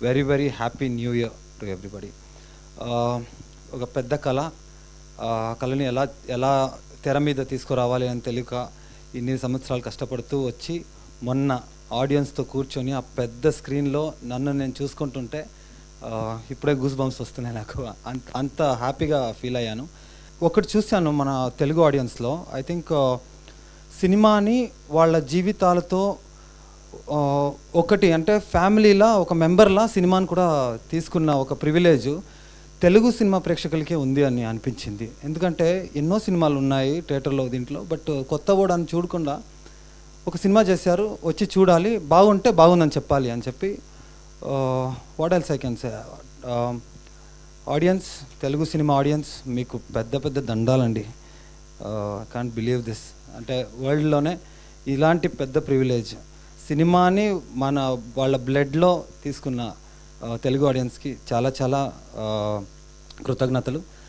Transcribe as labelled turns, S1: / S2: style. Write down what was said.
S1: Very very happy new year to everybody. ఒక పెద్ద కళ, కళని ఎలా ఎలా తెర మీద తీసుకురావాలి అని తెలియక ఇన్ని సంవత్సరాలు కష్టపడుతూ వచ్చి మొన్న ఆడియన్స్తో కూర్చొని ఆ పెద్ద స్క్రీన్లో నన్ను నేను చూసుకుంటుంటే ఇప్పుడే గూస్ బంప్స్ వస్తున్నాయి నాకు. అంత హ్యాపీగా ఫీల్ అయ్యాను. ఒకటి చూశాను మన తెలుగు ఆడియన్స్లో, ఐ థింక్ సినిమాని వాళ్ళ జీవితాలతో ఒకటి అంటే ఫ్యామిలీలా ఒక మెంబర్లా సినిమాని కూడా తీసుకున్న ఒక ప్రివిలేజ్ తెలుగు సినిమా ప్రేక్షకులకే ఉంది అని అనిపించింది. ఎందుకంటే ఎన్నో సినిమాలు ఉన్నాయి థియేటర్లో దీంట్లో, బట్ కొత్త ఓడని చూడకుండా ఒక సినిమా చేశారు, వచ్చి చూడాలి, బాగుంటే బాగుందని చెప్పాలి అని చెప్పి. What else I can say, audience, Telugu cinema audience మీకు పెద్ద పెద్ద దండాలండి. Can't believe this. అంటే వరల్డ్లోనే ఇలాంటి పెద్ద ప్రివిలేజ్ సినిమాని వాళ్ళ బ్లడ్లో తీసుకున్న తెలుగు ఆడియన్స్కి చాలా చాలా కృతజ్ఞతలు.